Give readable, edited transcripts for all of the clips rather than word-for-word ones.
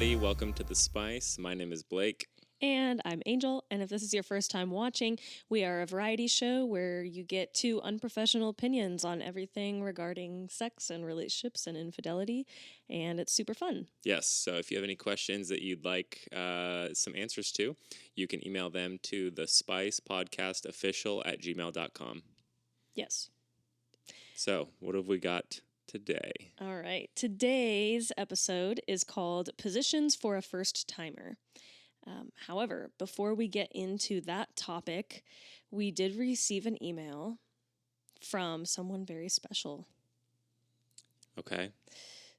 everybody. Welcome to The Spice. My name is Blake. And I'm Angel, and if this is your first time watching, we are a variety show where you get two unprofessional opinions on everything regarding sex and relationships and infidelity, and it's super fun. Yes, so if you have any questions that you'd like some answers to, you can email them to thespicepodcastofficial@gmail.com. Yes. So, what have we got today? All right. Today's episode is called Positions for a First Timer. However, before we get into that topic, we did receive an email from someone very special. Okay.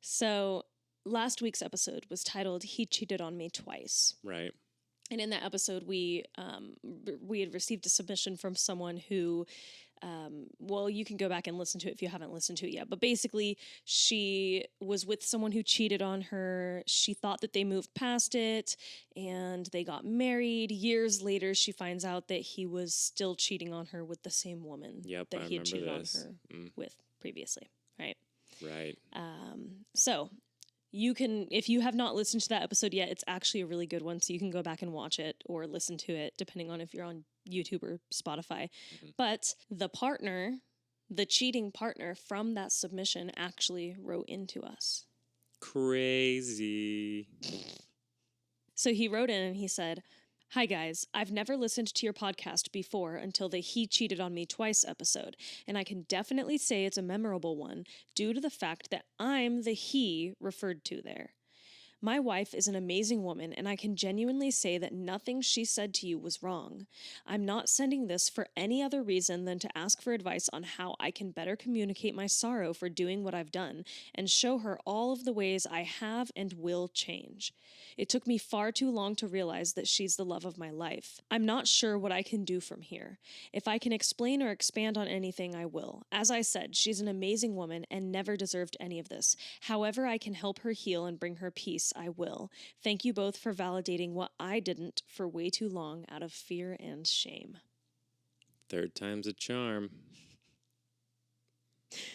So last week's episode was titled "He Cheated on Me Twice." Right. And in that episode, we had received a submission from someone who, well, you can go back and listen to it if you haven't listened to it yet. But basically, she was with someone who cheated on her. She thought that they moved past it and they got married. Years later, she finds out that he was still cheating on her with the same woman that he had cheated on her with previously. Right. Right. So you can, if you have not listened to that episode yet, it's actually a really good one. So you can go back and watch it or listen to it, depending on if you're on YouTube or Spotify. Mm-hmm. But the cheating partner from that submission actually wrote into us. Crazy. So he wrote in and he said, "Hi guys, I've never listened to your podcast before until the He Cheated on Me Twice episode, and I can definitely say it's a memorable one due to the fact that I'm the he referred to there. My wife is an amazing woman, and I can genuinely say that nothing she said to you was wrong. I'm not sending this for any other reason than to ask for advice on how I can better communicate my sorrow for doing what I've done and show her all of the ways I have and will change. It took me far too long to realize that she's the love of my life. I'm not sure what I can do from here. If I can explain or expand on anything, I will. As I said, she's an amazing woman and never deserved any of this. However I can help her heal and bring her peace, I will. Thank you both for validating what I didn't for way too long out of fear and shame." Third time's a charm.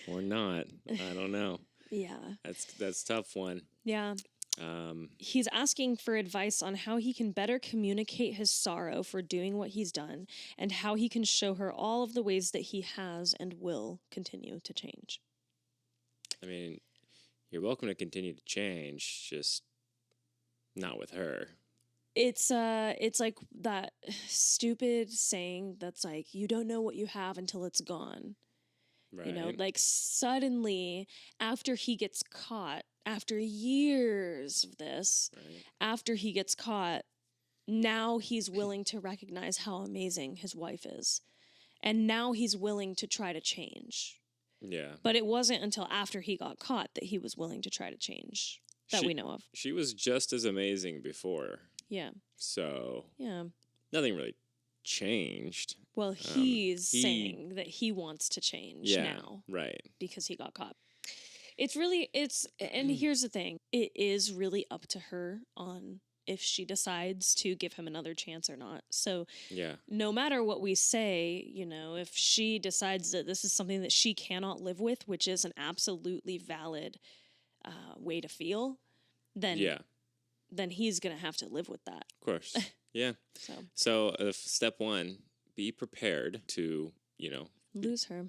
Or not. I don't know. Yeah. That's a tough one. Yeah. He's asking for advice on how he can better communicate his sorrow for doing what he's done and how he can show her all of the ways that he has and will continue to change. I mean, you're welcome to continue to change, just not with her. It's like that stupid saying that's like, you don't know what you have until it's gone. Right. You know, like suddenly after he gets caught, after years of this, Right. after he gets caught, now he's willing to recognize how amazing his wife is. And now he's willing to try to change. Yeah. But it wasn't until after he got caught that he was willing to try to change that we know of. She was just as amazing before. Yeah. So Yeah. nothing really changed. Well, he's saying that he wants to change now. Right. Because he got caught. And here's the thing. It is really up to her on if she decides to give him another chance or not. So yeah, no matter what we say, you know, if she decides that this is something that she cannot live with, which is an absolutely valid way to feel, then he's going to have to live with that. Of course. Yeah. So step one, be prepared to, lose her.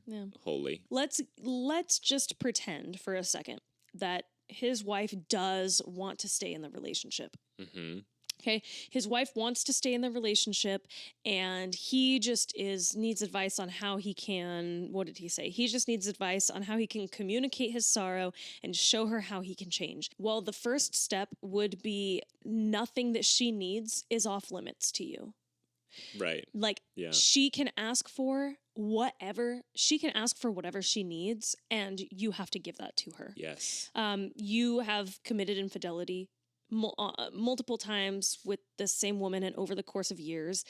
Yeah. Wholly. Let's just pretend for a second that his wife does want to stay in the relationship. Mm-hmm. Okay. His wife wants to stay in the relationship and he just needs advice on how he can, what did he say? He just needs advice on how he can communicate his sorrow and show her how he can change. Well, the first step would be nothing that she needs is off limits to you. Right. Like she can ask for whatever she needs and you have to give that to her. Yes. You have committed infidelity multiple times with the same woman and over the course of years.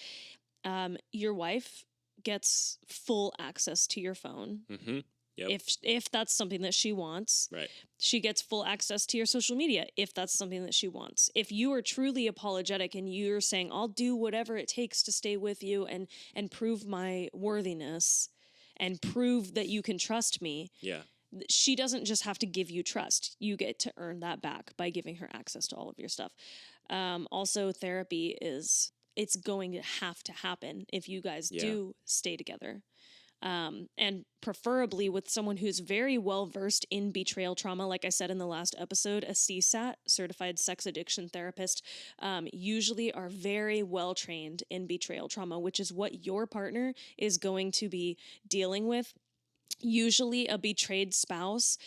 Your wife gets full access to your phone. Mm-hmm. Yep. If that's something that she wants. Right. She gets full access to your social media if that's something that she wants. If you are truly apologetic and you're saying, I'll do whatever it takes to stay with you and prove my worthiness and prove that you can trust me. Yeah. She doesn't just have to give you trust. You get to earn that back by giving her access to all of your stuff. Also, therapy it's going to have to happen if you guys do stay together. And preferably with someone who's very well versed in betrayal trauma. Like I said in the last episode, a CSAT, certified sex addiction therapist, usually are very well trained in betrayal trauma, which is what your partner is going to be dealing with. Usually a betrayed spouse,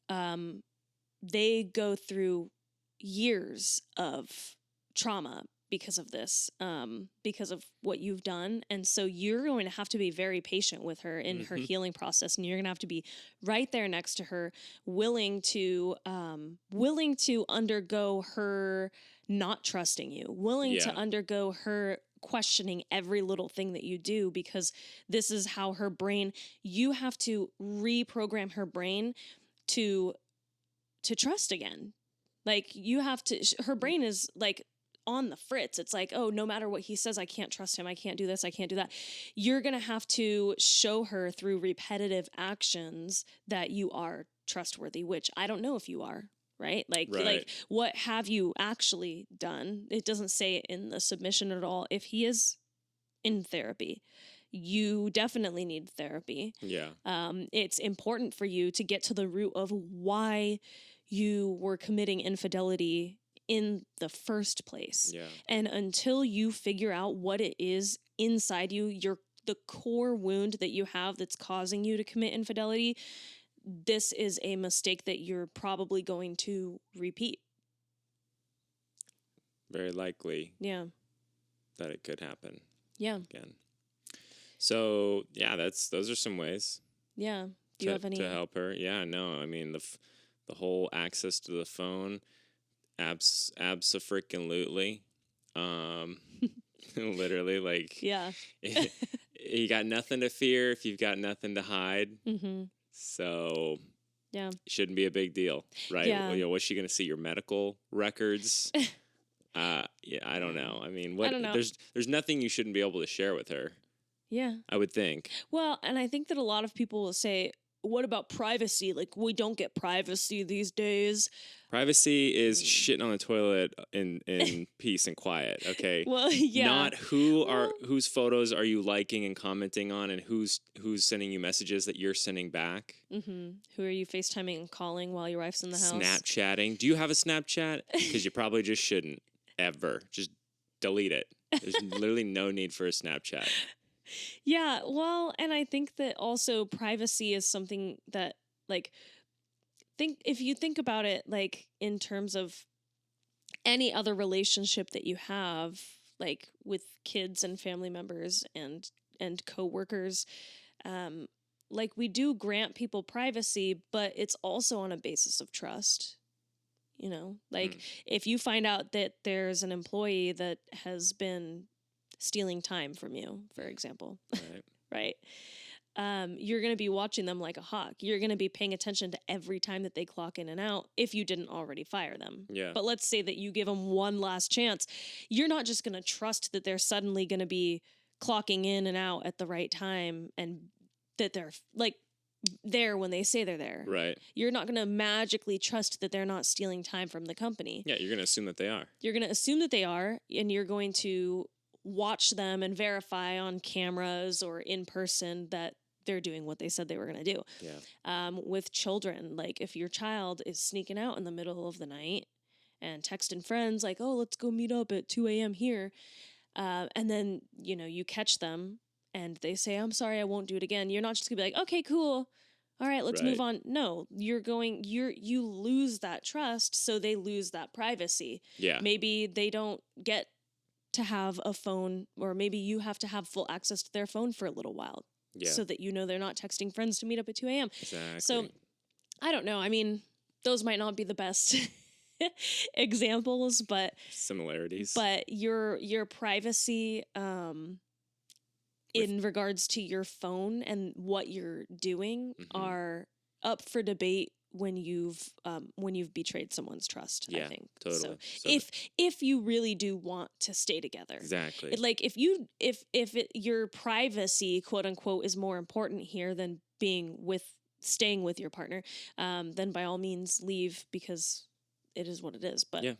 they go through years of trauma because of this, because of what you've done. And so you're going to have to be very patient with her in her healing process. And you're going to have to be right there next to her, willing to undergo her not trusting you, willing to undergo her questioning every little thing that you do, because this is how her brain, you have to reprogram her brain to trust again. Like you have to, her brain is like on the fritz. It's like, oh, no matter what he says, I can't trust him. I can't do this. I can't do that. You're going to have to show her through repetitive actions that you are trustworthy, which I don't know if you are, right? Like what have you actually done? It doesn't say it in the submission at all. If he is in therapy, you definitely need therapy. Yeah. It's important for you to get to the root of why you were committing infidelity in the first place. Yeah. And until you figure out what it is inside you, the core wound that you have that's causing you to commit infidelity, this is a mistake that you're probably going to repeat. Very likely. Yeah. That it could happen. Yeah. Again. So, yeah, those are some ways. Yeah. Do you have any to help her? Yeah, no. I mean, the whole access to the phone, abso-freaking-lutely. Literally, like, yeah. You got nothing to fear if you've got nothing to hide. Mm-hmm. So, yeah, it shouldn't be a big deal, right? Yeah. Well, what's she going to see? Your medical records? Yeah, I don't know. I mean, I don't know. There's nothing you shouldn't be able to share with her. Yeah. I would think. Well, and I think that a lot of people will say, what about privacy? Like, we don't get privacy these days. Privacy is shitting on the toilet in peace and quiet, okay? Well, yeah. Not whose photos are you liking and commenting on, and who's sending you messages that you're sending back. Mm-hmm. Who are you FaceTiming and calling while your wife's in the house? Snapchatting. Do you have a Snapchat? Because you probably just shouldn't, ever. Just delete it. There's literally no need for a Snapchat. Yeah, well, and I think that also privacy is something that, like, if you think about it, like, in terms of any other relationship that you have, like, with kids and family members and coworkers, like, we do grant people privacy, but it's also on a basis of trust. You know, like, if you find out that there's an employee that has been stealing time from you, for example, right? You're going to be watching them like a hawk. You're going to be paying attention to every time that they clock in and out if you didn't already fire them. Yeah. But let's say that you give them one last chance. You're not just going to trust that they're suddenly going to be clocking in and out at the right time and that they're like there when they say they're there. Right. You're not going to magically trust that they're not stealing time from the company. Yeah, you're going to assume that they are. You're going to assume that they are, and you're going to watch them and verify on cameras or in person that they're doing what they said they were going to do. Yeah. With children, like if your child is sneaking out in the middle of the night and texting friends like, oh, let's go meet up at 2 a.m. here. And then, you know, you catch them and they say, I'm sorry, I won't do it again. You're not just gonna be like, okay, cool. All right, let's move on. No, you lose that trust. So they lose that privacy. Yeah. Maybe they don't get to have a phone, or maybe you have to have full access to their phone for a little while. Yeah. So that you know they're not texting friends to meet up at 2 a.m. Exactly. So I don't know. I mean, those might not be the best examples, but similarities. But your privacy in regards to your phone and what you're doing are up for debate when you've betrayed someone's trust. Yeah, I think totally. So if you really do want to stay together, exactly. Like if your privacy, quote unquote, is more important here than being with staying with your partner, then by all means leave, because it is what it is. But Yeah.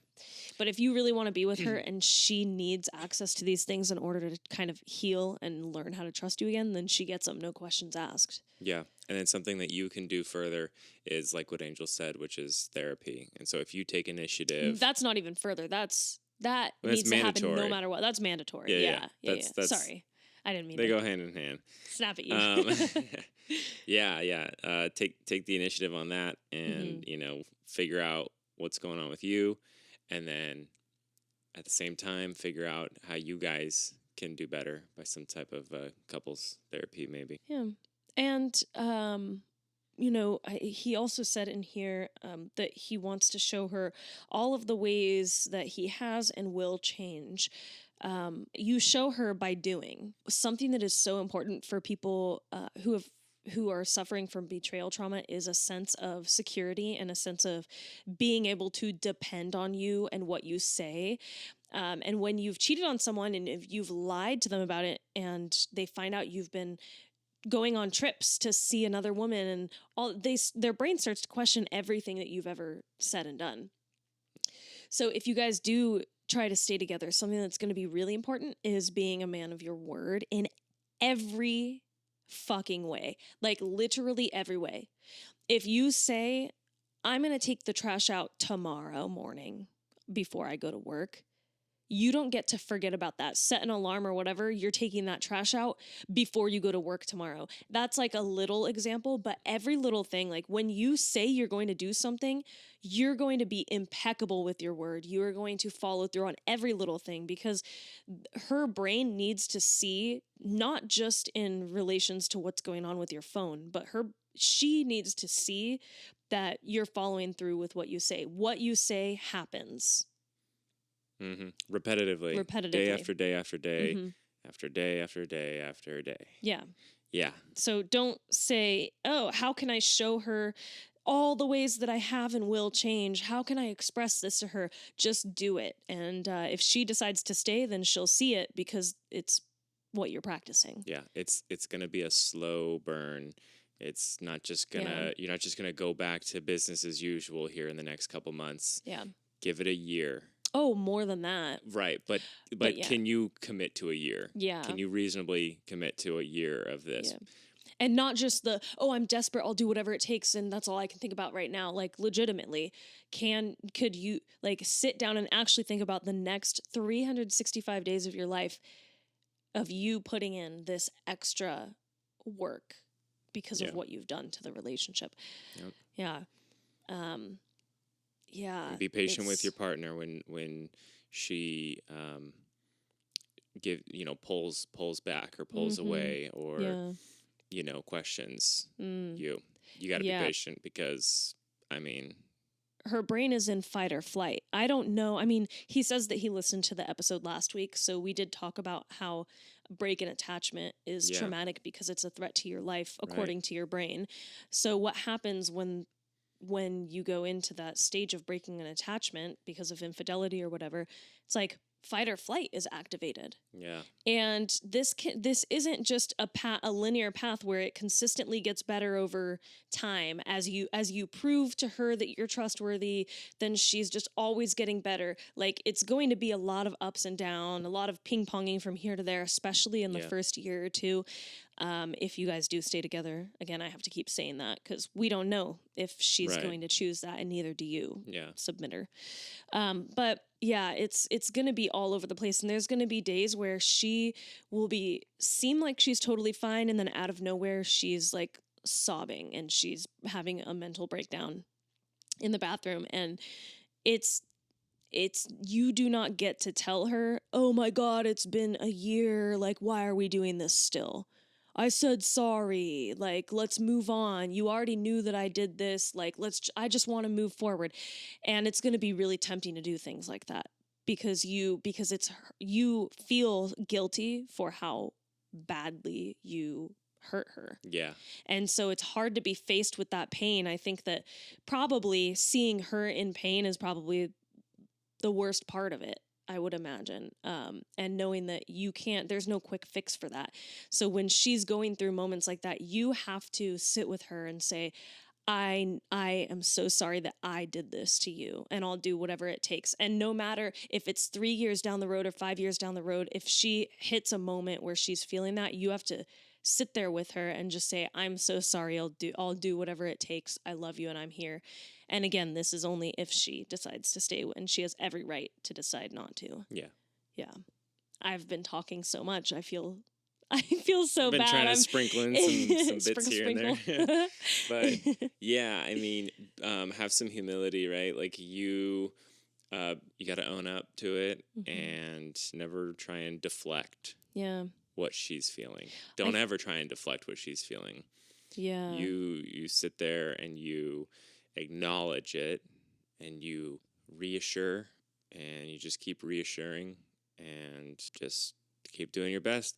but if you really want to be with her and she needs access to these things in order to kind of heal and learn how to trust you again, then she gets them, no questions asked. Yeah. And then something that you can do further is like what Angel said, which is therapy. And so if you take initiative, That's not even further. That Well, needs that's to happen no mandatory. matter what. That's mandatory. Yeah, Yeah. that's Sorry. I didn't mean they to go hand in hand. snap at you. Yeah. Take the initiative on that, and figure out what's going on with you, and then at the same time figure out how you guys can do better by some type of couples therapy, maybe. Yeah. And, he also said in here that he wants to show her all of the ways that he has and will change. You show her by doing something. That is so important for people who are suffering from betrayal trauma is a sense of security and a sense of being able to depend on you and what you say. And when you've cheated on someone and if you've lied to them about it and they find out you've been going on trips to see another woman and their brain starts to question everything that you've ever said and done. So if you guys do try to stay together, something that's going to be really important is being a man of your word in every fucking way. Like literally every way. If you say, I'm going to take the trash out tomorrow morning before I go to work, you don't get to forget about that. Set an alarm or whatever. You're taking that trash out before you go to work tomorrow. That's like a little example, but every little thing, like when you say you're going to do something, you're going to be impeccable with your word. You are going to follow through on every little thing, because her brain needs to see, not just in relations to what's going on with your phone, but she needs to see that you're following through with what you say. What you say happens. Mm-hmm. Repetitively. Day after day after day, after day after day after day. Yeah. Yeah. So don't say, oh, how can I show her all the ways that I have and will change? How can I express this to her? Just do it. And if she decides to stay, then she'll see it, because it's what you're practicing. Yeah. It's going to be a slow burn. It's not just you're not just going to go back to business as usual here in the next couple months. Yeah. Give it a year. Oh, more than that. Right. But yeah. Can you commit to a year? Yeah. Can you reasonably commit to a year of this? Yeah. And not just I'm desperate, I'll do whatever it takes, and that's all I can think about right now. Like, legitimately, could you like sit down and actually think about the next 365 days of your life of you putting in this extra work because of what you've done to the relationship? Yep. Yeah. Yeah. And be patient with your partner when she pulls back or pulls away or questions you. You got to be patient, because her brain is in fight or flight. I don't know. I mean, he says that he listened to the episode last week, so we did talk about how break in attachment is traumatic because it's a threat to your life, according to your brain. So what happens when you go into that stage of breaking an attachment because of infidelity or whatever? It's like fight or flight is activated. Yeah. And this isn't just a linear path where it consistently gets better over time. As you prove to her that you're trustworthy, then she's just always getting better. Like, it's going to be a lot of ups and downs, a lot of ping-ponging from here to there, especially in the first year or two. If you guys do stay together, again, I have to keep saying that because we don't know if she's going to choose that, and neither do you, submitter. But yeah, it's going to be all over the place, and there's going to be days where she will seem like she's totally fine, and then out of nowhere she's like sobbing and she's having a mental breakdown in the bathroom, and it's you do not get to tell her, oh my God, it's been a year, like, why are we doing this still? I said sorry, like, let's move on. You already knew that I did this, like, I just want to move forward. And it's going to be really tempting to do things like that because you feel guilty for how badly you hurt her. Yeah. And so it's hard to be faced with that pain. I think that probably seeing her in pain is probably the worst part of it. I would imagine. And knowing that there's no quick fix for that. So when she's going through moments like that, you have to sit with her and say, I am so sorry that I did this to you, and I'll do whatever it takes. And no matter if it's 3 years down the road or 5 years down the road, if she hits a moment where she's feeling that, you have to sit there with her and just say, I'm so sorry. I'll do whatever it takes. I love you and I'm here. And again, this is only if she decides to stay, and she has every right to decide not to. Yeah. Yeah. I've been talking so much. I feel so I've been bad. trying to sprinkle in some bits here and there. But yeah, I mean, have some humility, right? Like you got to own up to it and never try and deflect what she's feeling. Don't ever try and deflect what she's feeling. Yeah. You sit there and you acknowledge it and you reassure and you just keep reassuring and just keep doing your best.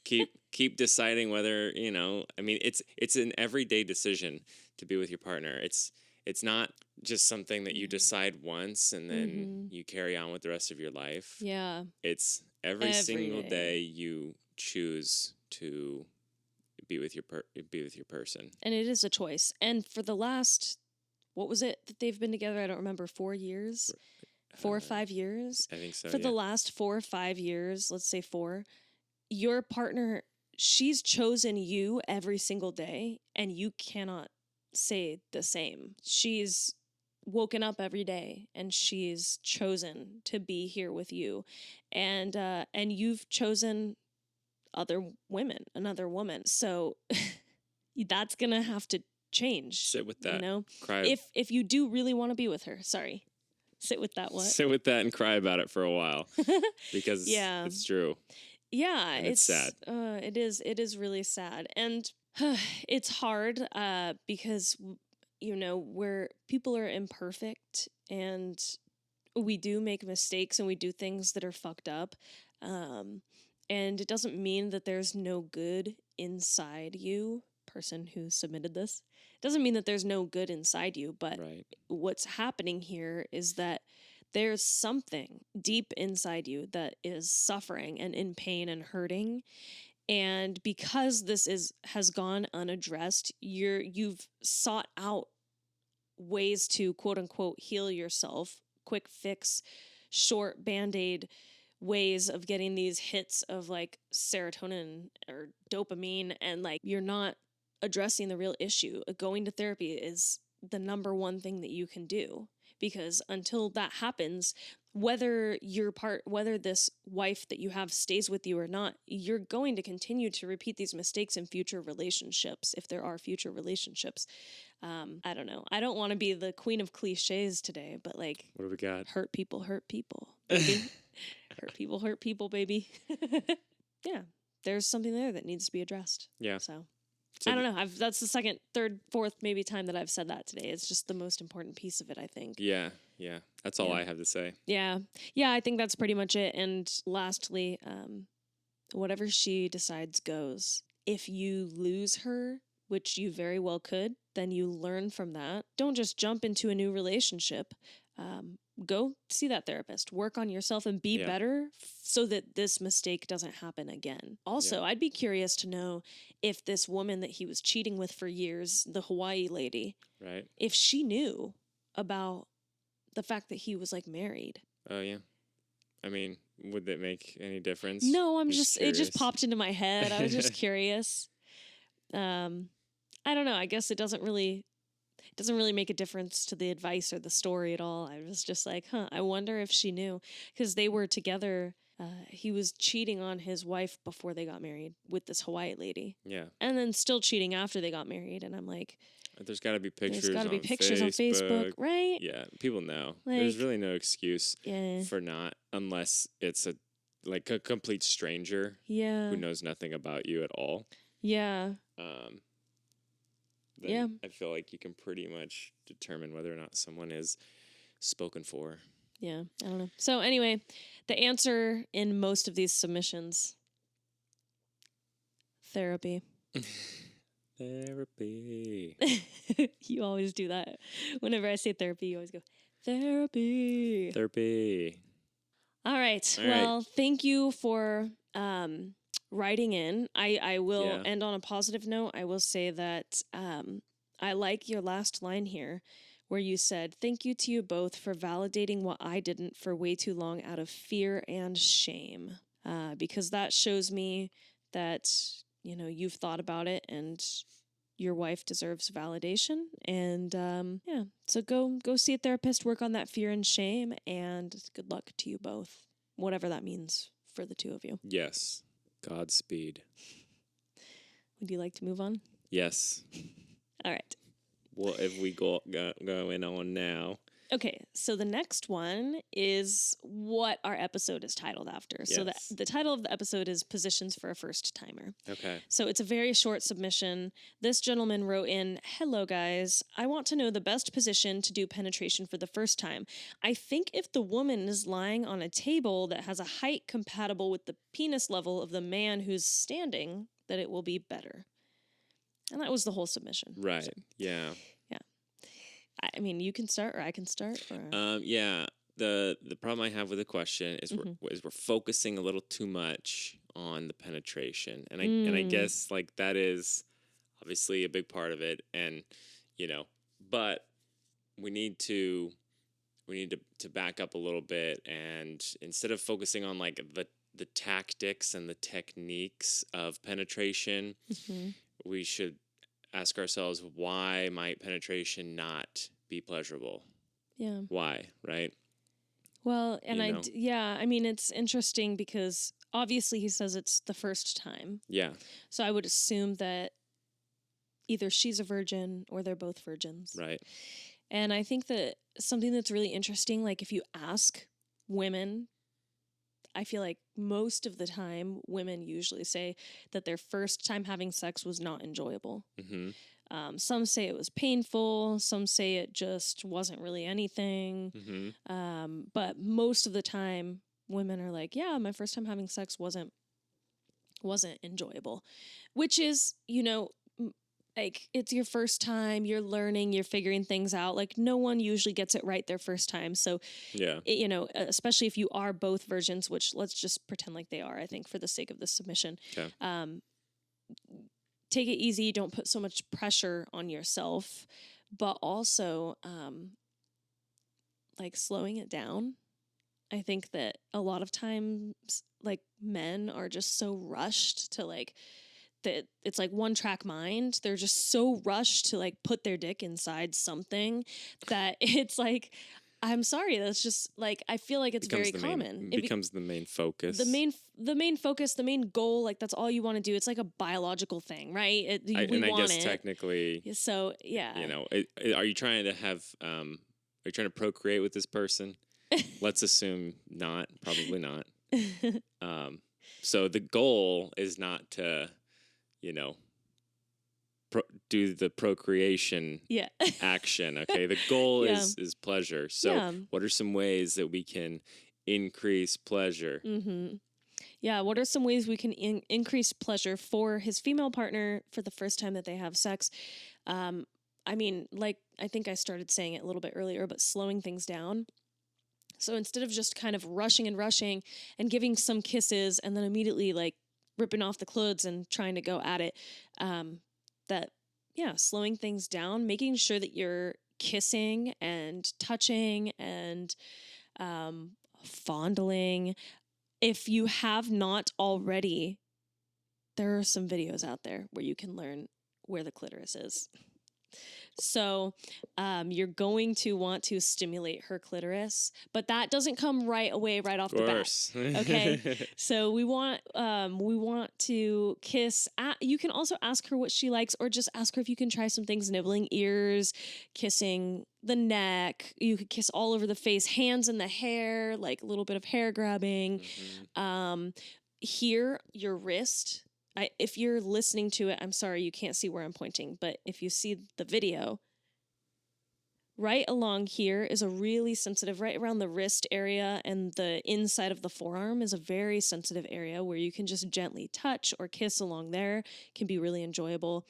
keep deciding whether, I mean, it's an everyday decision to be with your partner. It's not just something that you decide once and then you carry on with the rest of your life. Yeah. It's every single day you choose to be with your person. And it is a choice. And for the last, what was it that they've been together? I don't remember, 4 years? 4 or 5 years? I think so. For the last 4 or 5 years, let's say 4, your partner, she's chosen you every single day, and you cannot say the same. She's woken up every day and she's chosen to be here with you, and you've chosen another woman. So that's gonna have to change. Sit with that. Cry. If you do really want to be with her, sorry. Sit with that. What? Sit with that and cry about it for a while, because it's true. Yeah, and it's sad. It is really sad, and it's hard because people are imperfect, and we do make mistakes, and we do things that are fucked up, and it doesn't mean that there's no good inside you. Person who submitted this, it doesn't mean that there's no good inside you, but what's happening here is that there's something deep inside you that is suffering and in pain and hurting. And because this has gone unaddressed, you've sought out ways to quote unquote heal yourself, quick fix, short Band-Aid ways of getting these hits of like serotonin or dopamine, and like you're not addressing the real issue. Going to therapy is the number one thing that you can do, because until that happens, whether this wife that you have stays with you or not, you're going to continue to repeat these mistakes in future relationships, if there are future relationships. I don't know. I don't want to be the queen of cliches today, but like, what do we got? Hurt people, baby. hurt people, baby. Yeah, there's something there that needs to be addressed. Yeah. So I don't know. That's the second, third, fourth, maybe time that I've said that today. It's just the most important piece of it, I think. Yeah. That's all I have to say. Yeah. I think that's pretty much it. And lastly, whatever she decides goes. If you lose her, which you very well could, then you learn from that. Don't just jump into a new relationship. Go see that therapist, work on yourself, and be better so that this mistake doesn't happen again. Also, I'd be curious to know if this woman that he was cheating with for years, the Hawaii lady, if she knew about the fact that he was like married. Oh, yeah. I mean, would that make any difference? No, it just popped into my head. I was just curious. I don't know. I guess it doesn't really make a difference to the advice or the story at all. I was just like, I wonder if she knew, because they were together. He was cheating on his wife before they got married with this Hawaii lady. Yeah. And then still cheating after they got married. And I'm like, there's got to be pictures on Facebook, right? Yeah, people know. Like, there's really no excuse for not, unless it's a complete stranger who knows nothing about you at all. Yeah. Then I feel like you can pretty much determine whether or not someone is spoken for. Yeah, I don't know. So anyway, the answer in most of these submissions, therapy. Therapy. You always do that. Whenever I say therapy, you always go, therapy. Therapy. All right. All right. Well, thank you for writing in. I will Yeah. end on a positive note. I will say that I like your last line here where you said, "Thank you to you both for validating what I didn't for way too long out of fear and shame." Because that shows me that, you know, you've thought about it and your wife deserves validation. And yeah, so go see a therapist, work on that fear and shame, and good luck to you both, whatever that means for the two of you. Yes. Godspeed. Would you like to move on? Yes. All right. What if we going on now? Okay, so the next one is what our episode is titled after. So Yes. the title of the episode is Positions for a First Timer. Okay. So it's a very short submission. This gentleman wrote in, "Hello guys, I want to know the best position to do penetration for the first time. I think if the woman is lying on a table that has a height compatible with the penis level of the man who's standing, that it will be better." And that was the whole submission. Right. So, yeah. I mean, you can start or I can start. Or... Yeah. The problem I have with the question is we're focusing a little too much on the penetration, and I guess like that is obviously a big part of it, and you know, but we need to back up a little bit, and instead of focusing on like the tactics and the techniques of penetration, we should ask ourselves, why might penetration not be pleasurable? Yeah. Why, right? Well, and You know? yeah, I mean, it's interesting because obviously he says it's the first time. Yeah. So I would assume that either she's a virgin or they're both virgins. Right. And I think that something that's really interesting, like if you ask women, I feel like most of the time women usually say that their first time having sex was not enjoyable. Mm-hmm. Some say it was painful. Some say it just wasn't really anything. Mm-hmm. But most of the time, women are like, "Yeah, my first time having sex wasn't enjoyable," which is, you know, like it's your first time, you're learning, you're figuring things out. Like no one usually gets it right their first time. So Yeah. you know, especially if you are both virgins, which let's just pretend like they are, I think, for the sake of this submission. Okay. Take it easy. Don't put so much pressure on yourself, but also like slowing it down. I think that a lot of times, like men are just so rushed to like that it's like one track mind. They're just so rushed to like put their dick inside something that it's like, I'm sorry, that's just like I feel like it's very common. It becomes the main focus. The main focus, the main goal, like that's all you want to do. It's like a biological thing, right? I guess technically. So yeah, you know, are you trying to have? Are you trying to procreate with this person? Let's assume not. Probably not. So the goal is not to, you know, do the procreation action. Okay, the goal is pleasure. So what are some ways that we can increase pleasure? Mm-hmm. Yeah, what are some ways we can increase pleasure for his female partner for the first time that they have sex? I mean, like I think I started saying it a little bit earlier, but slowing things down. So instead of just kind of rushing and giving some kisses and then immediately like ripping off the clothes and trying to go at it, slowing things down, making sure that you're kissing and touching and fondling. If you have not already, there are some videos out there where you can learn where the clitoris is. So you're going to want to stimulate her clitoris, but that doesn't come right away, right off the bat. Okay, so we want to kiss. You can also ask her what she likes, or just ask her if you can try some things: nibbling ears, kissing the neck. You could kiss all over the face, hands in the hair, like a little bit of hair grabbing. Mm-hmm. Here, your wrist. If you're listening to it, I'm sorry, you can't see where I'm pointing, but if you see the video, right along here is a really sensitive, right around the wrist area and the inside of the forearm is a very sensitive area where you can just gently touch or kiss along there. Can be really enjoyable.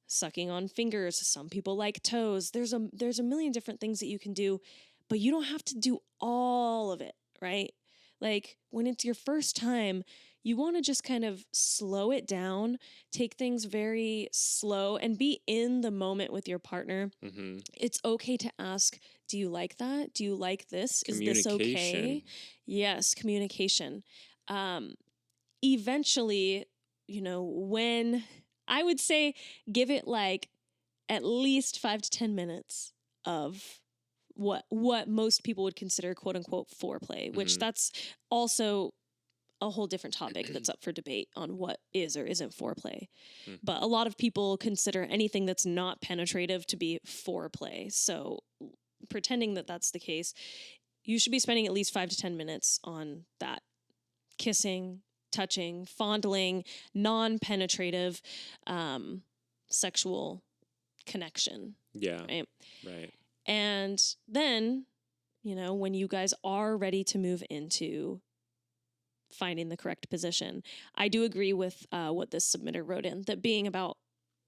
Sucking on fingers. Some people like toes. There's a million different things that you can do, but you don't have to do all of it. right? Like when it's your first time, you want to just kind of slow it down, take things very slow, and be in the moment with your partner. Mm-hmm. It's okay to ask, do you like that? Do you like this? Is this Communication. okay? Yes, communication. Eventually, when I would say give it like at least 5 to 10 minutes of what most people would consider quote unquote foreplay, which that's also a whole different topic that's up for debate on what is or isn't foreplay. But a lot of people consider anything that's not penetrative to be foreplay. So pretending that that's the case, you should be spending at least 5 to 10 minutes on that. Kissing, touching, fondling, non-penetrative sexual connection. Yeah. Right. Right. And then, when you guys are ready to move into finding the correct position, I do agree with what this submitter wrote in, that being about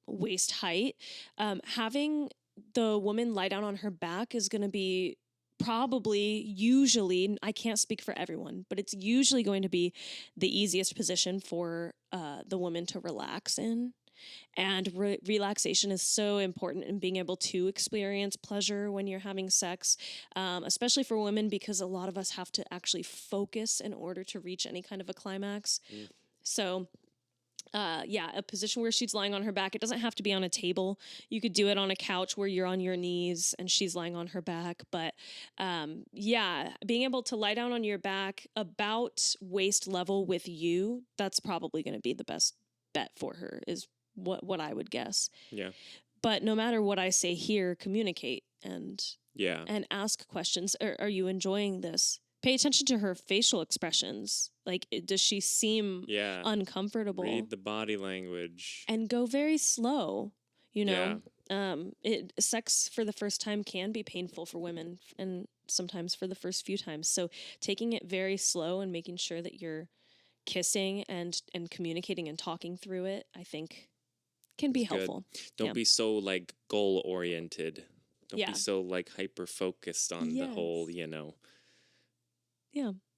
waist height, having the woman lie down on her back is going to be usually, I can't speak for everyone, but it's usually going to be the easiest position for the woman to relax in. And relaxation is so important in being able to experience pleasure when you're having sex, especially for women, because a lot of us have to actually focus in order to reach any kind of a climax. So a position where she's lying on her back. It doesn't have to be on a table. You could do it on a couch where you're on your knees and she's lying on her back. But being able to lie down on your back about waist level with you, that's probably going to be the best bet for her, is what I would guess. Yeah. But no matter what I say here, communicate and ask questions. Are you enjoying this? Pay attention to her facial expressions. Like, does she seem uncomfortable? Read the body language. And go very slow, sex for the first time can be painful for women, and sometimes for the first few times. So taking it very slow and making sure that you're kissing and communicating and talking through it, I think can be helpful. Don't be so like goal oriented. Don't be so like hyper focused on the whole,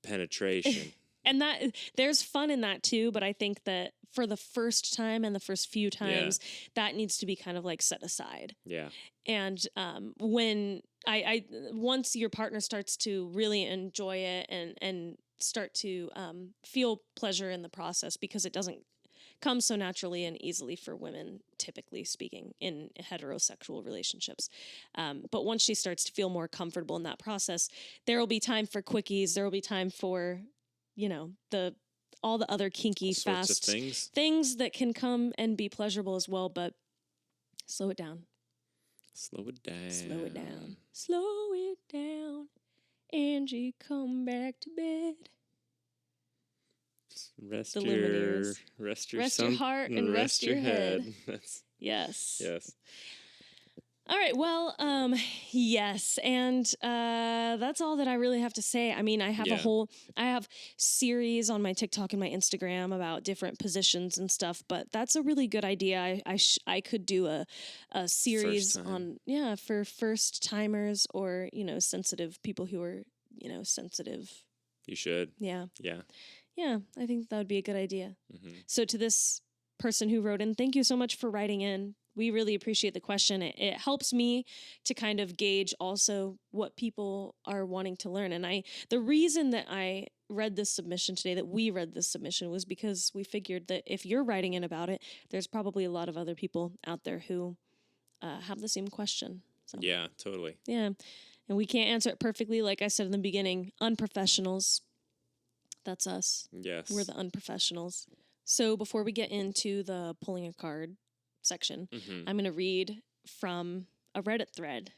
penetration. And that there's fun in that too, but I think that for the first time and the first few times, that needs to be kind of like set aside. Yeah. And when I once your partner starts to really enjoy it and start to feel pleasure in the process, because it doesn't come so naturally and easily for women, typically speaking, in heterosexual relationships. But once she starts to feel more comfortable in that process, there will be time for quickies. There will be time for, all the other kinky, fast things that can come and be pleasurable as well. But slow it down. Slow it down. Slow it down. Slow it down. Angie, come back to bed. Rest your heart and rest your head. Yes. Yes. All right. Well, yes. And that's all that I really have to say. I mean, I have series on my TikTok and my Instagram about different positions and stuff, but that's a really good idea. I could do a series on, for first timers or, sensitive people who are, sensitive. You should. Yeah. Yeah. Yeah. I think that would be a good idea. Mm-hmm. So to this person who wrote in, thank you so much for writing in. We really appreciate the question. It helps me to kind of gauge also what people are wanting to learn. And the reason that I read this submission today, that we read this submission, was because we figured that if you're writing in about it, there's probably a lot of other people out there who have the same question. So, yeah, totally. Yeah. And we can't answer it perfectly. Like I said in the beginning, unprofessionals. That's us. Yes. We're the unprofessionals. So before we get into the pulling a card section, I'm going to read from a Reddit thread.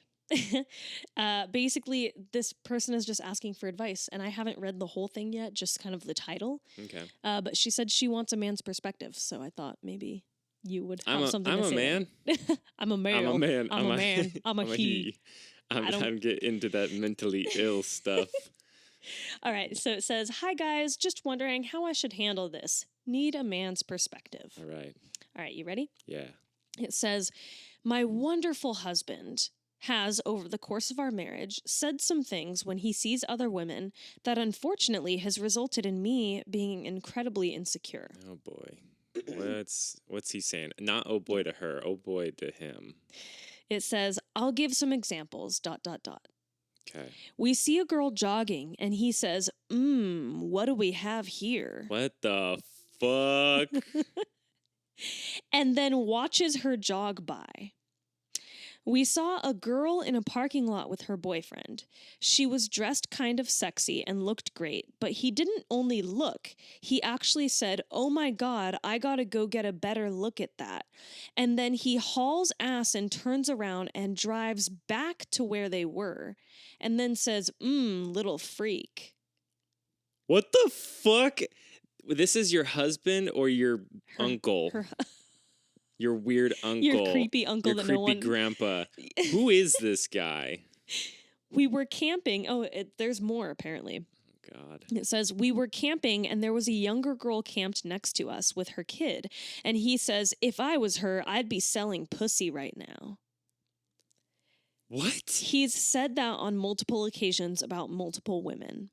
Basically, this person is just asking for advice, and I haven't read the whole thing yet, just kind of the title. Okay. But she said she wants a man's perspective, so I thought maybe you would have something to say. I'm a man. I'm a male. I'm a man. I'm a man. I'm a he. I'm getting into that mentally ill stuff. All right, so it says, "Hi guys, just wondering how I should handle this. Need a man's perspective." All right. All right, you ready? Yeah. It says, "My wonderful husband has, over the course of our marriage, said some things when he sees other women that unfortunately has resulted in me being incredibly insecure. Oh boy. What's he saying? Not oh boy to her, oh boy to him. It says, I'll give some examples, ... Okay. We see a girl jogging and he says, what do we have here? What the fuck? And then watches her jog by. We saw a girl in a parking lot with her boyfriend. She was dressed kind of sexy and looked great, but he didn't only look. He actually said, oh my God, I gotta go get a better look at that. And then he hauls ass and turns around and drives back to where they were and then says, little freak. What the fuck? This is your husband or your uncle? Your weird uncle. Your creepy uncle. Your creepy grandpa. Who is this guy? We were camping. Oh, there's more apparently. God. It says, we were camping and there was a younger girl camped next to us with her kid. And he says, if I was her, I'd be selling pussy right now. What? He's said that on multiple occasions about multiple women.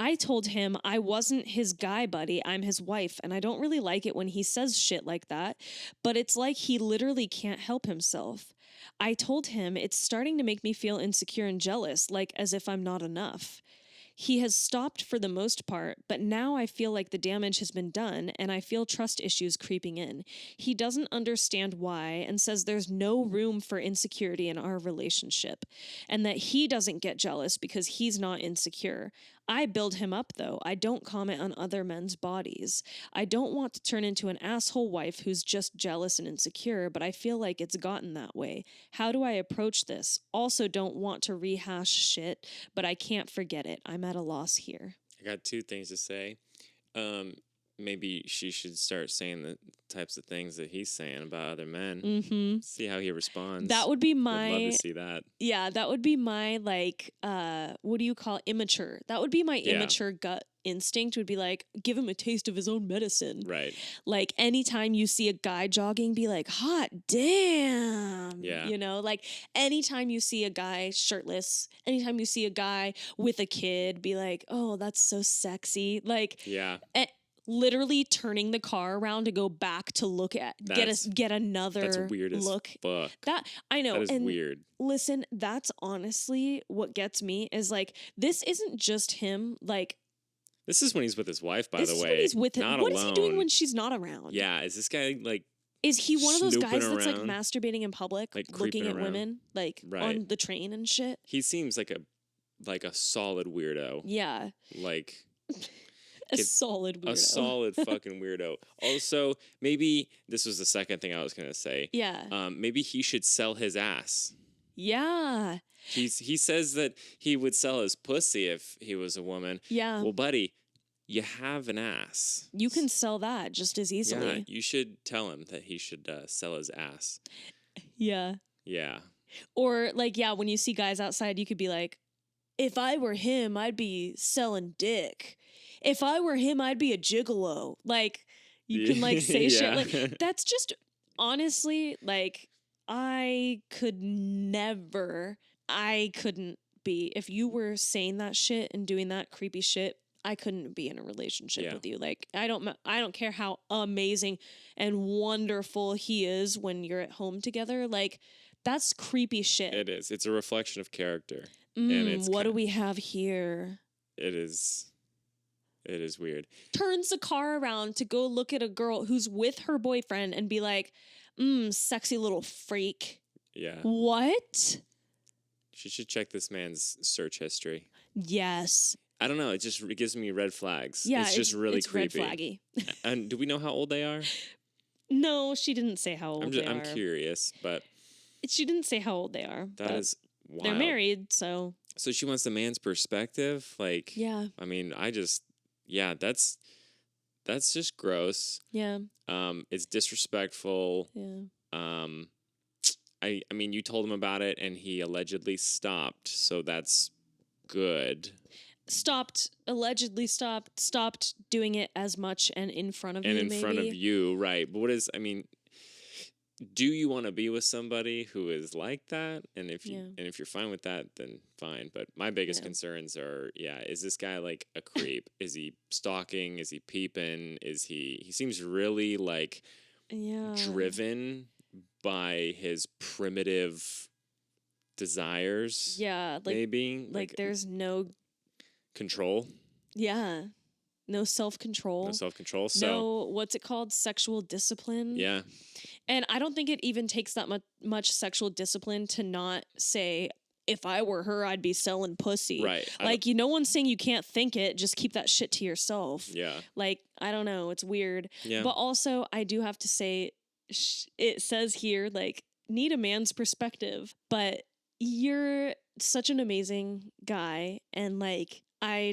I told him I wasn't his guy buddy, I'm his wife, and I don't really like it when he says shit like that, but it's like he literally can't help himself. I told him it's starting to make me feel insecure and jealous, like as if I'm not enough. He has stopped for the most part, but now I feel like the damage has been done and I feel trust issues creeping in. He doesn't understand why and says there's no room for insecurity in our relationship and that he doesn't get jealous because he's not insecure. I build him up, though. I don't comment on other men's bodies. I don't want to turn into an asshole wife who's just jealous and insecure, but I feel like it's gotten that way. How do I approach this? Also don't want to rehash shit, but I can't forget it. I'm at a loss here. I got two things to say. Maybe she should start saying the types of things that he's saying about other men. Mm-hmm. See how he responds. That would be my... Would love to see that. Yeah, that would be my, like, what do you call it? Immature. That would be my immature gut instinct would be like, give him a taste of his own medicine. Right. Like, anytime you see a guy jogging, be like, hot damn. Yeah. You know, like, anytime you see a guy shirtless, anytime you see a guy with a kid, be like, oh, that's so sexy. Like, yeah. Literally turning the car around to go back to look at get another that's weird look. As fuck. That I know. That is weird. Listen, that's honestly what gets me is like this isn't just him. Like this is when he's with his wife. By the way, this is when he's with him. Not what alone. is he doing when she's not around? Yeah, is this guy like? Is he one of those guys that's like around, masturbating in public, like looking at around. women, like on the train and shit? He seems like a solid weirdo. Yeah. Like. A solid weirdo. A solid fucking weirdo. Also, maybe this was the second thing I was going to say. Yeah. Maybe he should sell his ass. Yeah. He says that he would sell his pussy if he was a woman. Yeah. Well, buddy, you have an ass. You can sell that just as easily. Yeah, you should tell him that he should sell his ass. Yeah. Yeah. Or like, yeah, when you see guys outside, you could be like, if I were him, I'd be selling dick. If I were him, I'd be a gigolo. Like, you can, like, say shit. Like, that's just, honestly, like, I couldn't be, if you were saying that shit and doing that creepy shit, I couldn't be in a relationship with you. Like, I don't care how amazing and wonderful he is when you're at home together. Like, that's creepy shit. It is. It's a reflection of character. What do we have here? It is weird. Turns the car around to go look at a girl who's with her boyfriend and be like, sexy little freak. Yeah. What? She should check this man's search history. Yes. I don't know. It gives me red flags. Yeah, it's just really creepy. Red flaggy. And do we know how old they are? No, she didn't say how old they are. I'm curious, but... She didn't say how old they are. That is wild. They're married, so... So she wants the man's perspective? Like... Yeah. I mean, yeah, that's just gross. Yeah. It's disrespectful. Yeah. I mean, you told him about it, and he allegedly stopped, so that's good. Allegedly stopped doing it as much and in front of you, front of you, right. But do you want to be with somebody who is like that? And Yeah. if you're fine with that, then fine. But my biggest Yeah. concerns are, is this guy like a creep? Is he stalking? Is he peeping? He seems really like driven by his primitive desires. Yeah, maybe like there's no control. Yeah. No self-control. No self-control. So no, what's it called? Sexual discipline. yeah. And I don't think it even takes that much sexual discipline to not say, if I were her, I'd be selling pussy. Right. Like, no one's saying you can't think it. Just keep that shit to yourself. Yeah. Like, I don't know. It's weird. Yeah. But also, I do have to say, it says here, like, need a man's perspective. But you're such an amazing guy. And, like, I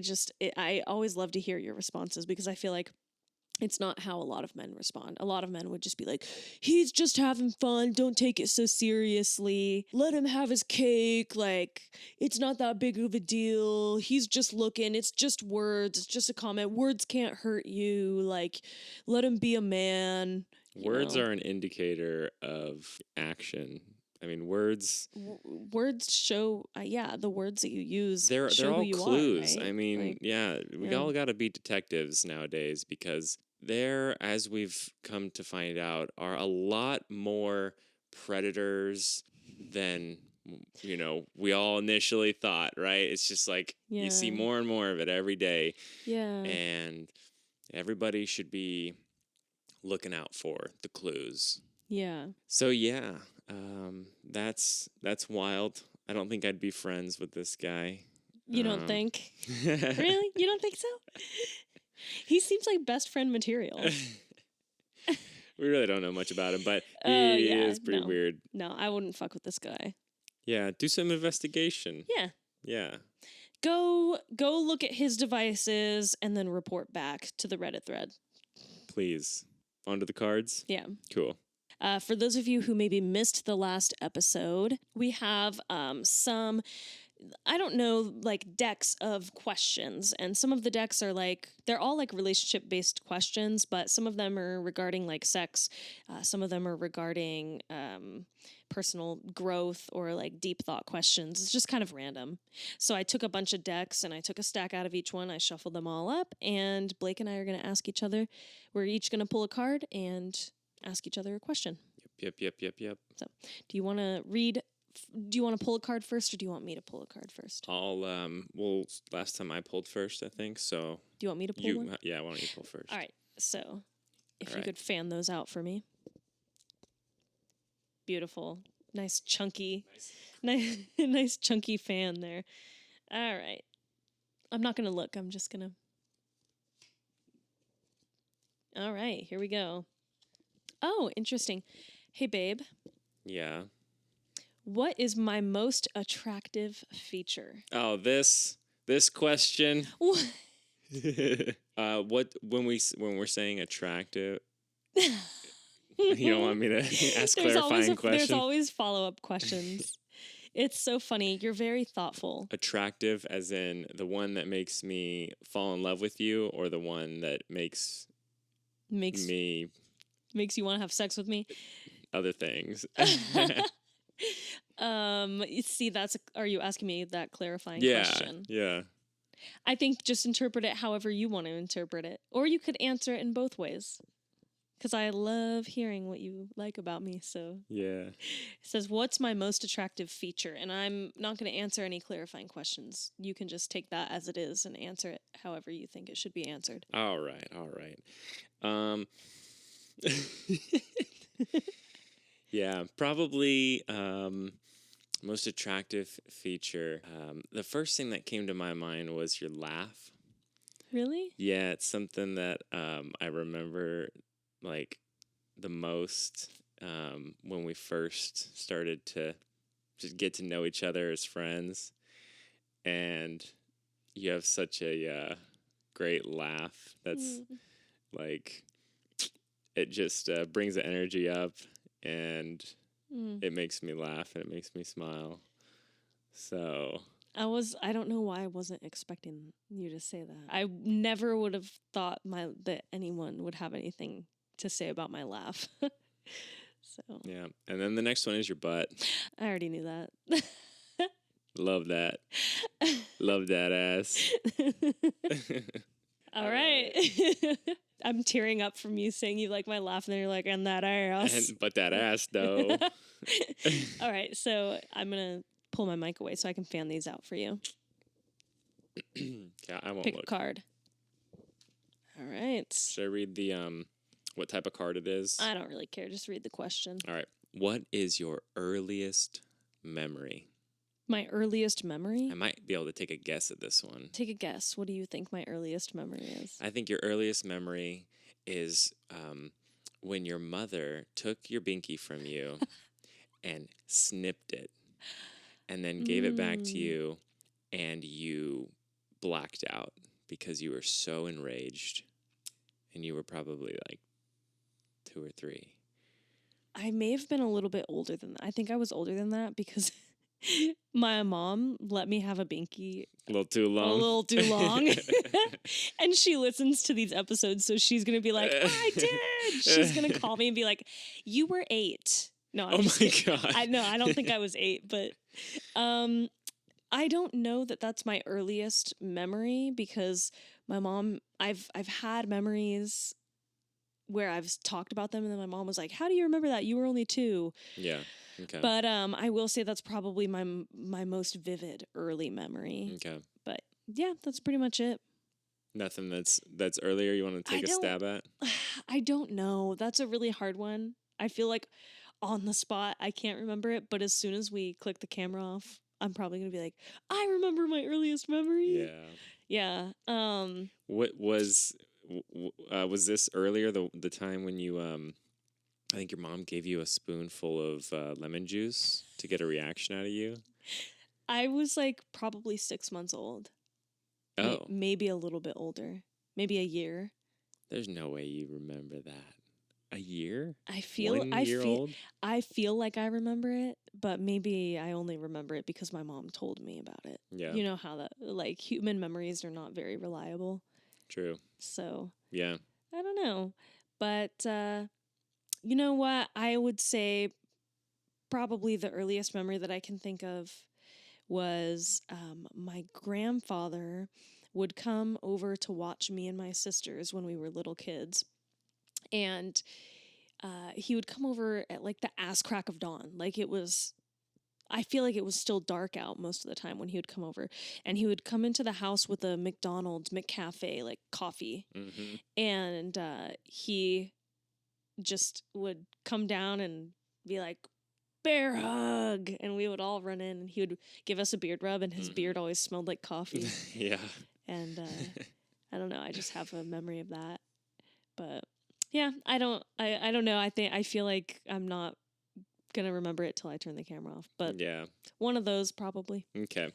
always love to hear your responses because I feel like it's not how a lot of men respond. A lot of men would just be like, he's just having fun. Don't take it so seriously. Let him have his cake. Like, it's not that big of a deal. He's just looking. It's just words. It's just a comment. Words can't hurt you. Like, let him be a man. Words are an indicator of action. I mean, words show, the words that you use. They're show all who you clues. are, right? I mean, we all got to be detectives nowadays because there, as we've come to find out, are a lot more predators than we all initially thought. Right? It's just like you see more and more of it every day. Yeah, and everybody should be looking out for the clues. Yeah. So that's wild. I don't think I'd be friends with this guy. You don't think? Really? You don't think so? He seems like best friend material. We really don't know much about him, but he is pretty weird. No, I wouldn't fuck with this guy. Yeah, do some investigation. Yeah. Yeah. Go look at his devices and then report back to the Reddit thread. Please. Onto the cards? Yeah. Cool. For those of you who maybe missed the last episode, we have some, I don't know, like decks of questions. And some of the decks are like, they're all like relationship based questions, but some of them are regarding like sex. Some of them are regarding personal growth or like deep thought questions. It's just kind of random. So I took a bunch of decks and I took a stack out of each one. I shuffled them all up, and Blake and I are going to ask each other. We're each going to pull a card and ask each other a question. Yep. So, do you want to read? Do you want to pull a card first, or do you want me to pull a card first? Well, last time I pulled first, I think. So do you want me to pull one? Yeah, why don't you pull first? All right. So, if you could fan those out for me. Beautiful, nice chunky, nice chunky fan there. All right. I'm not gonna look. I'm just gonna. All right, here we go. Oh, interesting. Hey, babe. Yeah. What is my most attractive feature? Oh, this question. What? When we're saying attractive, you don't want me to ask clarifying questions? There's always follow-up questions. It's so funny. You're very thoughtful. Attractive as in the one that makes me fall in love with you, or the one that makes you want to have sex with me? Other things. See, are you asking me that clarifying question? Yeah. I think just interpret it however you want to interpret it. Or you could answer it in both ways. Because I love hearing what you like about me, so. Yeah. It says, what's my most attractive feature? And I'm not going to answer any clarifying questions. You can just take that as it is and answer it however you think it should be answered. All right. Yeah, probably most attractive feature. The first thing that came to my mind was your laugh. Really? Yeah, it's something that I remember like the most when we first started to just get to know each other as friends. And you have such a great laugh that's like, it just brings the energy up, and it makes me laugh and it makes me smile. So I don't know why I wasn't expecting you to say that. I never would have thought that anyone would have anything to say about my laugh. So Yeah. And then the next one is your butt. I already knew that. Love that. Love that ass. All right. I'm tearing up from you saying you like my laugh, and then you're like, and that ass. But that ass, though. All right. So I'm going to pull my mic away so I can fan these out for you. Yeah, I won't Pick look. a card. All right. Should I read the what type of card it is? I don't really care. Just read the question. All right. What is your earliest memory? My earliest memory? I might be able to take a guess at this one. Take a guess. What do you think my earliest memory is? I think your earliest memory is when your mother took your binky from you and snipped it and then gave it back to you, and you blacked out because you were so enraged, and you were probably like 2 or 3. I may have been a little bit older than that. I think I was older than that because my mom let me have a binky A little too long. a little too long. And she listens to these episodes, so she's going to be like, I did. She's going to call me and be like, you were 8. No, I'm just kidding. God. I don't think I was 8, but I don't know that that's my earliest memory because my mom, I've had memories where I've talked about them, and then my mom was like, how do you remember that? You were only 2. Yeah. Okay. But I will say that's probably my most vivid early memory. Okay. But yeah, that's pretty much it. Nothing that's earlier you want to take a stab at? I don't know. That's a really hard one. I feel like on the spot I can't remember it, but as soon as we click the camera off, I'm probably going to be like, I remember my earliest memory. Yeah. Yeah. What was this earlier, the time when you I think your mom gave you a spoonful of lemon juice to get a reaction out of you? I was like probably 6 months old. Oh. Maybe a little bit older. Maybe a year. There's no way you remember that. A year? I feel 1 year old? I feel like I remember it, but maybe I only remember it because my mom told me about it. Yeah. You know how that, like, human memories are not very reliable. True. So. Yeah. I don't know. But you know what? I would say probably the earliest memory that I can think of was my grandfather would come over to watch me and my sisters when we were little kids. And he would come over at like the ass crack of dawn. Like I feel like it was still dark out most of the time when he would come over. And he would come into the house with a McDonald's, McCafe, like coffee. Mm-hmm. And he just would come down and be like, bear hug. And we would all run in, and he would give us a beard rub, and his beard always smelled like coffee. Yeah. And I don't know. I just have a memory of that. But yeah, I don't know. I feel like I'm not gonna remember it till I turn the camera off. But yeah, one of those probably. Okay.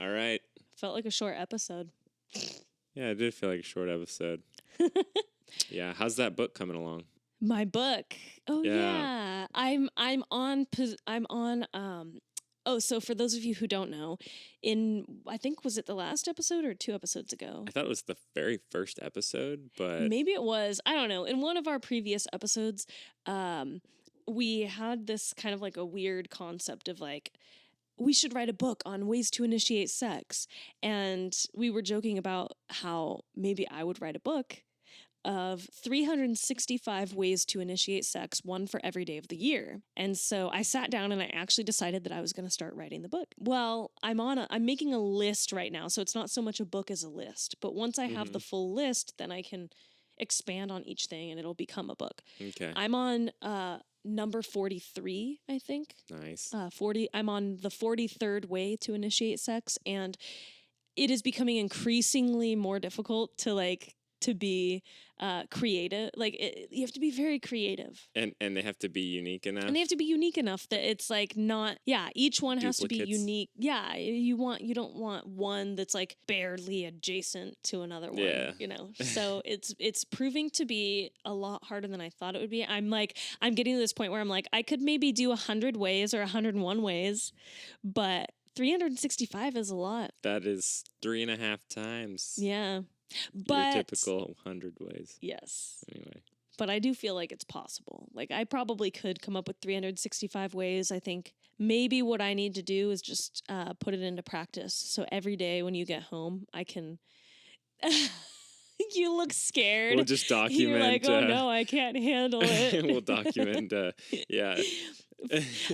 All right. Felt like a short episode. Yeah, it did feel like a short episode. Yeah, how's that book coming along? My book. Oh Yeah. I'm on so for those of you who don't know, I think, was it the last episode or 2 episodes ago? I thought it was the very first episode, but maybe it was. I don't know. In one of our previous episodes, we had this kind of like a weird concept of like, we should write a book on ways to initiate sex. And we were joking about how maybe I would write a book of 365 ways to initiate sex, one for every day of the year. And so I sat down and I actually decided that I was going to start writing the book. Well, I'm making a list right now, so it's not so much a book as a list. But once I have the full list, then I can expand on each thing and it'll become a book. Okay. I'm on number 43, I think. Nice. 40. I'm on the 43rd way to initiate sex, and it is becoming increasingly more difficult to be creative. Like you have to be very creative, and they have to be unique enough. And they have to be unique enough that it's like not. Yeah, each one has to be unique. Yeah, you don't want one that's like barely adjacent to another one. Yeah. You know. So it's proving to be a lot harder than I thought it would be. I'm getting to this point where I'm like, I could maybe do 100 ways or 101 ways, but 365 is a lot. That is 3.5 times. Yeah. But your typical 100 ways. Yes. Anyway. but I do feel like it's possible. Like, I probably could come up with 365 ways. I think maybe what I need to do is just put it into practice. So every day when you get home, I can... You look scared. We'll just document. You're like, oh no, I can't handle it. We'll document. Yeah.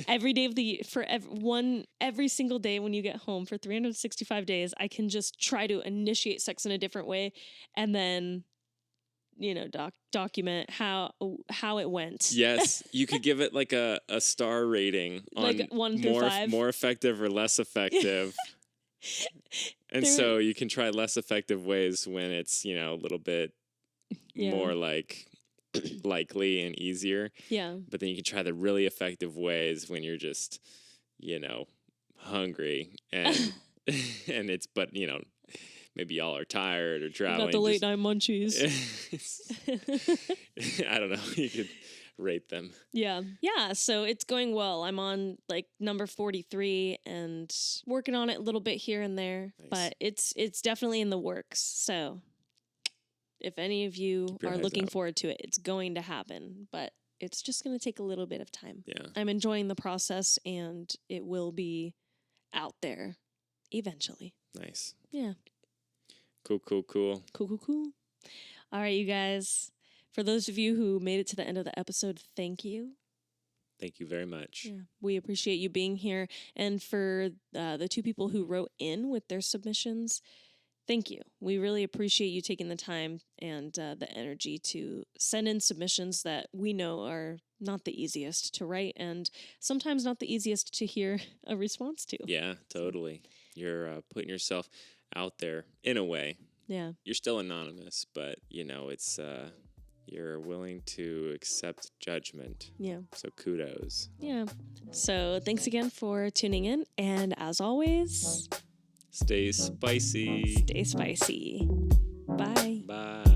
Every day of the year, every single day when you get home for 365 days, I can just try to initiate sex in a different way, and then, document how it went. Yes, you could give it like a star rating on like 1 through 5. More effective or less effective. And so you can try less effective ways when it's, a little bit more like likely and easier. Yeah. But then you can try the really effective ways when you're just, hungry and maybe y'all are tired or traveling. Got the late night munchies. I don't know. You could rate them. Yeah. Yeah. So it's going well. I'm on like number 43 and working on it a little bit here and there, Nice. But it's definitely in the works. So if any of you are looking forward to it, it's going to happen, but it's just going to take a little bit of time. Yeah. I'm enjoying the process and it will be out there eventually. Nice. Yeah. Cool. Cool. All right, you guys. For those of you who made it to the end of the episode, thank you. Thank you very much. Yeah, we appreciate you being here. And for the 2 people who wrote in with their submissions, thank you. We really appreciate you taking the time and the energy to send in submissions that we know are not the easiest to write and sometimes not the easiest to hear a response to. Yeah, totally. You're putting yourself out there in a way. Yeah. You're still anonymous, but, it's... you're willing to accept judgment. Yeah. So kudos. Yeah. So thanks again for tuning in. And as always, stay spicy. Stay spicy. Bye. Bye.